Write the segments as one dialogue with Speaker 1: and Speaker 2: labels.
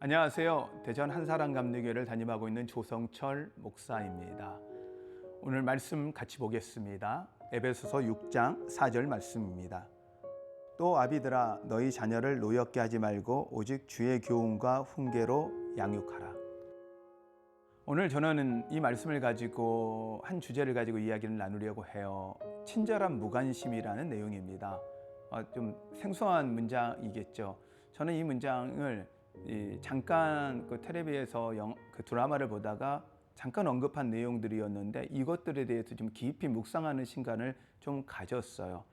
Speaker 1: 안녕하세요. 대전 한사랑감리교회를 담임하고 있는 조성철 목사입니다. 오늘 말씀 같이 보겠습니다. 에베소서 6장 4절 말씀입니다. 또 아비들아 너희 자녀를 노엽게 하지 말고 오직 주의 교훈과 훈계로 양육하라. 오늘 저는 이 말씀을 가지고 한 주제를 가지고 이야기를 나누려고 해요. 친절한 무관심이라는 내용입니다. 좀 생소한 문장이겠죠. 저는 이 문장을 잠깐 텔레비에서 그 드라마를 보다가 잠깐 언급한 내용들이었는데 이것들에 대해서 좀 깊이 묵상하는 시간을 좀 가졌어요.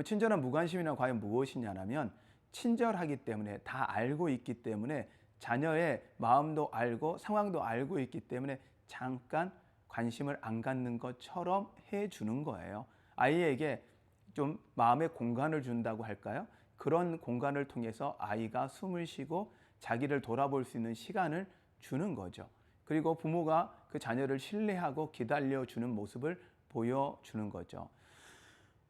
Speaker 1: 친절한 무관심이란 과연 무엇이냐면 친절하기 때문에 다 알고 있기 때문에 자녀의 마음도 알고 상황도 알고 있기 때문에 잠깐 관심을 안 갖는 것처럼 해주는 거예요. 아이에게 좀 마음의 공간을 준다고 할까요? 그런 공간을 통해서 아이가 숨을 쉬고 자기를 돌아볼 수 있는 시간을 주는 거죠. 그리고 부모가 그 자녀를 신뢰하고 기다려주는 모습을 보여주는 거죠.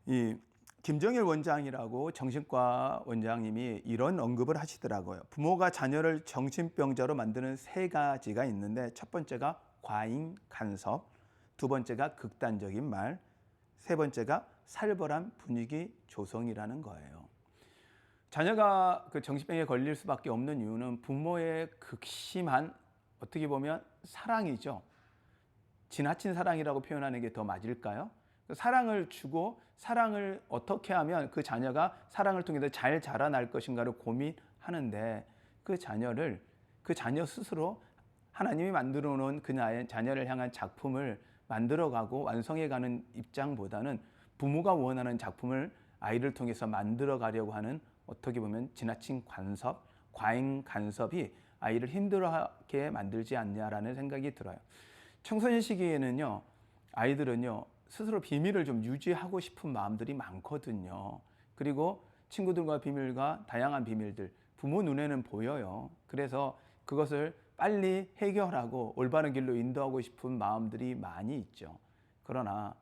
Speaker 1: 이 김정일 원장이라고 정신과 원장님이 이런 언급을 하시더라고요. 부모가 자녀를 정신병자로 만드는 세 가지가 있는데 첫 번째가 과잉 간섭, 두 번째가 극단적인 말, 세 번째가 살벌한 분위기 조성이라는 거예요. 자녀가 그 정신병에 걸릴 수밖에 없는 이유는 부모의 극심한 어떻게 보면 사랑이죠. 지나친 사랑이라고 표현하는 게 더 맞을까요? 사랑을 주고 사랑을 어떻게 하면 그 자녀가 사랑을 통해서 잘 자라날 것인가를 고민하는데 그 자녀 스스로 하나님이 만들어 놓은 그 자녀를 향한 작품을 만들어가고 완성해가는 입장보다는 부모가 원하는 작품을 아이를 통해서 만들어가려고 하는 어떻게 보면 지나친 간섭, 과잉 간섭이 아이를 힘들어하게 만들지 않냐라는 생각이 들어요. 청소년 시기에는요, 아이들은요, 스스로 비밀을 좀 유지하고 싶은 마음들이 많거든요. 그리고 친구들과 비밀과 다양한 비밀들, 부모 눈에는 보여요. 그래서 그것을 빨리 해결하고 올바른 길로 인도하고 싶은 마음들이 많이 있죠. 그러나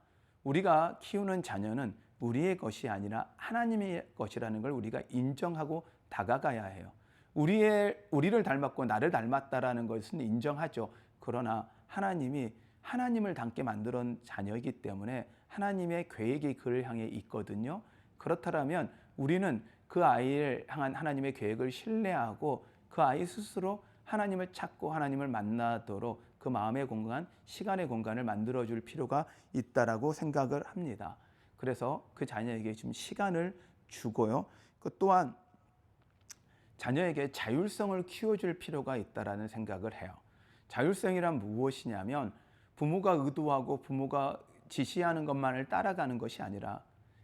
Speaker 1: 우리가 키우는 자녀는 우리의 것이 아니라 하나님의 것이라는 걸 우리가 인정하고 다가가야 해요. 우리를 닮았고 나를 닮았다라는 것은 인정하죠. 그러나 하나님을 닮게 만든 자녀이기 때문에 하나님의 계획이 그를 향해 있거든요. 그렇다면 우리는 그 아이를 향한 하나님의 계획을 신뢰하고 그 아이 스스로 하나님을 찾고 하나님을 만나도록 그 마음의 공간, 시간의 공간을 만들어줄 필요가 있다라고 생각을 합니다. 그래서 그 자녀에게 좀 시간을 주고요. 그 또한 자녀에게 자율성을 키워줄 필요가 있다라는 생각을 해요. 자율성이란 무엇이냐면 부모가 의도하고 부모가 지시하는 것만을 따라가는 것이 아니라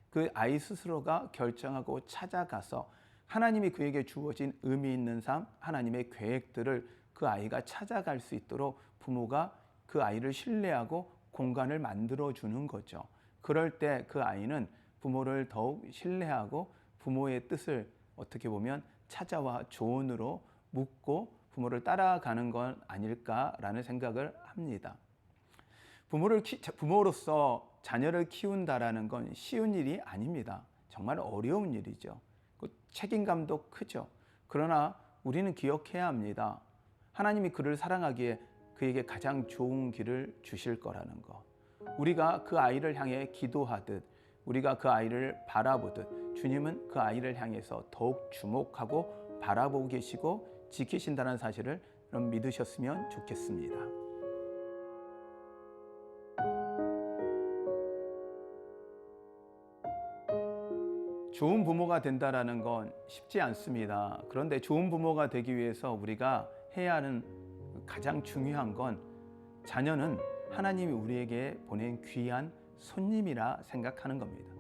Speaker 1: 그 아이 스스로가 결정하고 찾아가서 하나님이 그에게 주어진 의미 있는 삶, 하나님의 계획들을 그 아이가 찾아갈 수 있도록 부모가 그 아이를 신뢰하고 공간을 만들어주는 거죠. 그럴 때 그 아이는 부모를 더욱 신뢰하고 부모의 뜻을 어떻게 보면 찾아와 조언으로 묻고 부모를 따라가는 건 아닐까라는 생각을 합니다. 부모로서 자녀를 키운다라는 건 쉬운 일이 아닙니다. 정말 어려운 일이죠. 책임감도 크죠. 그러나 우리는 기억해야 합니다. 하나님이 그를 사랑하기에 그에게 가장 좋은 길을 주실 거라는 것. 우리가 그 아이를 향해 기도하듯 우리가 그 아이를 바라보듯 주님은 그 아이를 향해서 더욱 주목하고 바라보고 계시고 지키신다는 사실을 믿으셨으면 좋겠습니다. 좋은 부모가 된다는 건 쉽지 않습니다. 그런데 좋은 부모가 되기 위해서 우리가 해야 하는 가장 중요한 건 자녀는 하나님이 우리에게 보낸 귀한 손님이라 생각하는 겁니다.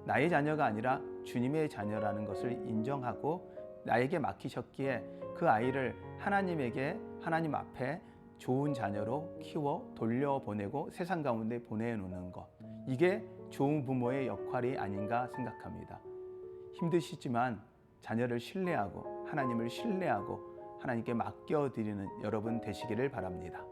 Speaker 1: 나의 자녀가 아니라 주님의 자녀라는 것을 인정하고 나에게 맡기셨기에 그 아이를 하나님 앞에 좋은 자녀로 키워 돌려보내고 세상 가운데 보내놓는 것. 이게 좋은 부모의 역할이 아닌가 생각합니다. 힘드시지만 자녀를 신뢰하고 하나님을 신뢰하고 하나님께 맡겨드리는 여러분 되시기를 바랍니다.